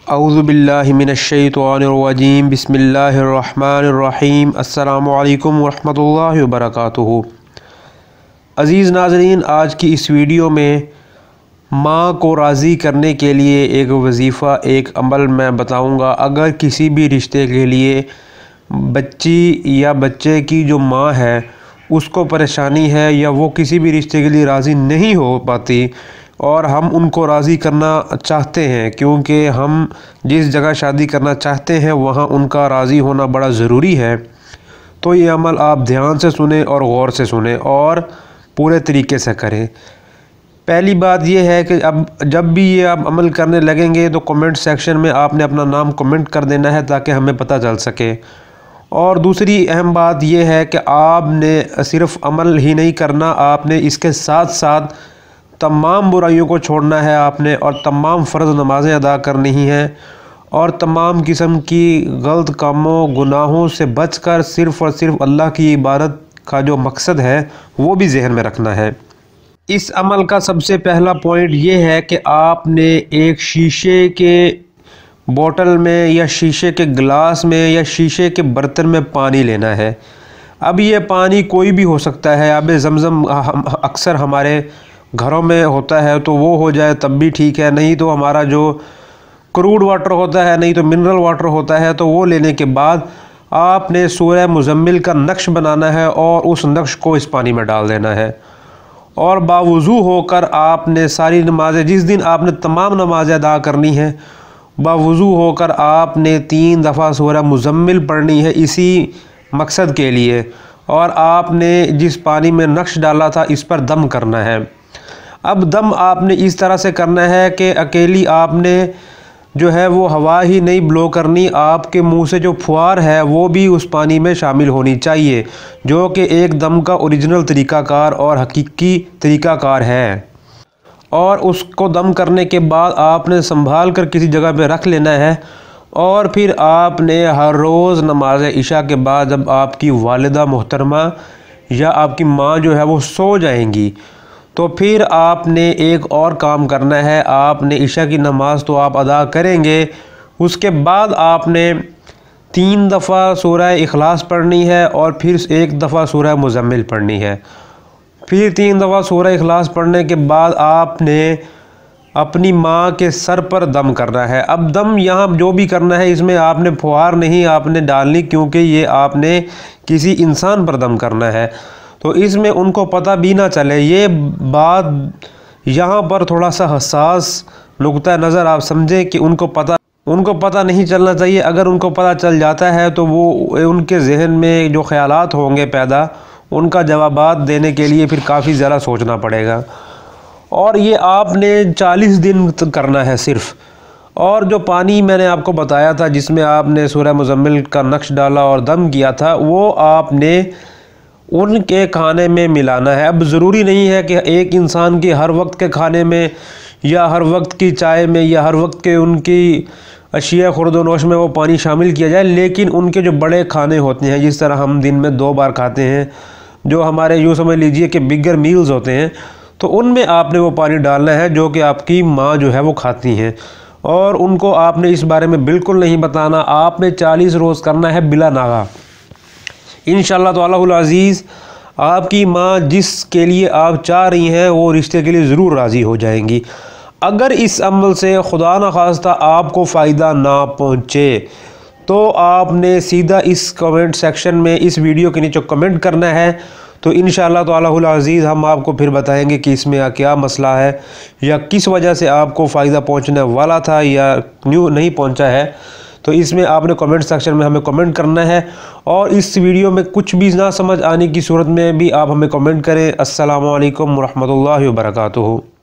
اعوذ باللہ من الشیطان الرجیم بسم اللہ الرحمن الرحیم السلام علیکم ورحمۃ اللہ وبرکاتہ۔ عزیز ناظرین، آج کی اس ویڈیو میں ماں کو راضی کرنے کے لیے ایک وظیفہ، ایک عمل میں بتاؤں گا۔ اگر کسی بھی رشتے کے لیے بچی یا بچے کی جو ماں ہے اس کو پریشانی ہے یا وہ کسی بھی رشتے کے لیے راضی نہیں ہو پاتی اور ہم ان کو راضی کرنا چاہتے ہیں، کیونکہ ہم جس جگہ شادی کرنا چاہتے ہیں وہاں ان کا راضی ہونا بڑا ضروری ہے، تو یہ عمل آپ دھیان سے سنیں اور غور سے سنیں اور پورے طریقے سے کریں۔ پہلی بات یہ ہے کہ اب جب بھی یہ آپ عمل کرنے لگیں گے تو کمنٹ سیکشن میں آپ نے اپنا نام کمنٹ کر دینا ہے تاکہ ہمیں پتہ چل سکے۔ اور دوسری اہم بات یہ ہے کہ آپ نے صرف عمل ہی نہیں کرنا، آپ نے اس کے ساتھ ساتھ تمام برائیوں کو چھوڑنا ہے آپ نے، اور تمام فرض نمازیں ادا کرنی ہیں، اور تمام قسم کی غلط کاموں گناہوں سے بچ کر صرف اور صرف اللہ کی عبادت کا جو مقصد ہے وہ بھی ذہن میں رکھنا ہے۔ اس عمل کا سب سے پہلا پوائنٹ یہ ہے کہ آپ نے ایک شیشے کے بوتل میں یا شیشے کے گلاس میں یا شیشے کے برتن میں پانی لینا ہے۔ اب یہ پانی کوئی بھی ہو سکتا ہے، آب زمزم اکثر ہمارے گھروں میں ہوتا ہے تو وہ ہو جائے تب بھی ٹھیک ہے، نہیں تو ہمارا جو کروڈ واٹر ہوتا ہے، نہیں تو منرل واٹر ہوتا ہے، تو وہ لینے کے بعد آپ نے سورہ مزمل کا نقش بنانا ہے اور اس نقش کو اس پانی میں ڈال دینا ہے، اور باوضو ہو کر آپ نے ساری نمازیں، جس دن آپ نے تمام نمازیں ادا کرنی ہیں، باوضو ہو کر آپ نے 3 دفعہ سورہ مزمل پڑھنی ہے اسی مقصد کے لیے، اور آپ نے جس پانی میں نقش ڈالا تھا اس پر دم کرنا ہے۔ اب دم آپ نے اس طرح سے کرنا ہے کہ اکیلی آپ نے جو ہے وہ ہوا ہی نہیں بلو کرنی، آپ کے منہ سے جو پھوار ہے وہ بھی اس پانی میں شامل ہونی چاہیے، جو کہ ایک دم کا اوریجنل طریقہ کار اور حقیقی طریقہ کار ہے۔ اور اس کو دم کرنے کے بعد آپ نے سنبھال کر کسی جگہ پہ رکھ لینا ہے، اور پھر آپ نے ہر روز نماز عشاء کے بعد جب آپ کی والدہ محترمہ یا آپ کی ماں جو ہے وہ سو جائیں گی تو پھر آپ نے ایک اور کام کرنا ہے۔ آپ نے عشاء کی نماز تو آپ ادا کریں گے، اس کے بعد آپ نے 3 دفعہ سورہ اخلاص پڑھنی ہے اور پھر 1 دفعہ سورہ مزمل پڑھنی ہے۔ پھر 3 دفعہ سورہ اخلاص پڑھنے کے بعد آپ نے اپنی ماں کے سر پر دم کرنا ہے۔ اب دم یہاں جو بھی کرنا ہے اس میں آپ نے پھوار نہیں آپ نے ڈالنی، کیونکہ یہ آپ نے کسی انسان پر دم کرنا ہے، تو اس میں ان کو پتہ بھی نہ چلے۔ یہ بات یہاں پر تھوڑا سا حساس نقطہ نظر آپ سمجھیں کہ ان کو پتہ نہیں چلنا چاہیے۔ اگر ان کو پتہ چل جاتا ہے تو وہ ان کے ذہن میں جو خیالات ہوں گے پیدا، ان کا جوابات دینے کے لیے پھر کافی زیادہ سوچنا پڑے گا۔ اور یہ آپ نے 40 دن کرنا ہے صرف۔ اور جو پانی میں نے آپ کو بتایا تھا جس میں آپ نے سورہ مزمل کا نقش ڈالا اور دم کیا تھا، وہ آپ نے ان کے کھانے میں ملانا ہے۔ اب ضروری نہیں ہے کہ ایک انسان کے ہر وقت کے کھانے میں یا ہر وقت کی چائے میں یا ہر وقت کے ان کی اشیاء خورد و نوش میں وہ پانی شامل کیا جائے، لیکن ان کے جو بڑے کھانے ہوتے ہیں جس طرح ہم دن میں 2 بار کھاتے ہیں، جو ہمارے یوں سمجھ لیجئے کہ بگر میلز ہوتے ہیں، تو ان میں آپ نے وہ پانی ڈالنا ہے جو کہ آپ کی ماں جو ہے وہ کھاتی ہیں، اور ان کو آپ نے اس بارے میں بالکل نہیں بتانا۔ آپ نے 40 روز کرنا ہے بلا ناغہ۔ انشاءاللہ تعالی العزیز آپ کی ماں جس کے لیے آپ چاہ رہی ہیں وہ رشتے کے لیے ضرور راضی ہو جائیں گی۔ اگر اس عمل سے خدا نخواستہ آپ کو فائدہ نہ پہنچے تو آپ نے سیدھا اس کمنٹ سیکشن میں اس ویڈیو کے نیچے کمنٹ کرنا ہے، تو انشاءاللہ تعالی العزیز ہم آپ کو پھر بتائیں گے کہ اس میں کیا مسئلہ ہے یا کس وجہ سے آپ کو فائدہ پہنچنے والا تھا یا نہیں پہنچا ہے۔ تو اس میں آپ نے کمنٹ سیکشن میں ہمیں کمنٹ کرنا ہے، اور اس ویڈیو میں کچھ بھی نہ سمجھ آنے کی صورت میں بھی آپ ہمیں کمنٹ کریں۔ السلام علیکم ورحمۃ اللہ وبرکاتہ۔